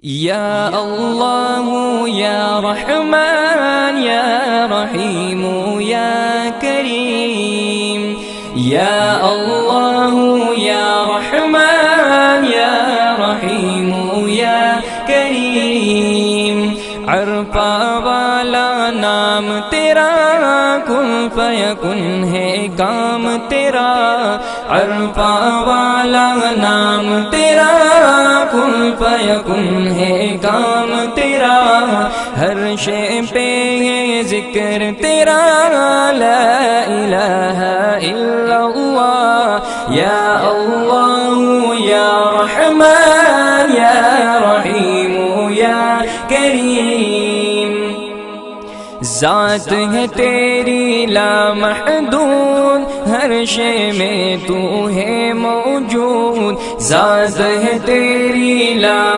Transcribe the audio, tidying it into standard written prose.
یا اللہ یا رحمان یا رحیم یا کریم، یا اللہ یا رحمان یا رحیم یا کریم، عرفہ والا نام تیرا، کن فیکن ہے کام تیرا، عرفہ والا نام تیرا، کن فیکن ہے کام تیرا، ہر شے پہ ہے ذکر تیرا، لا الہ الا اللہ، یا اللہ یا رحمان یا رحیم یا کریم، ذات ہے تیری لامحدود، ہر شے میں تو ہے موجود، ذات ہے تیری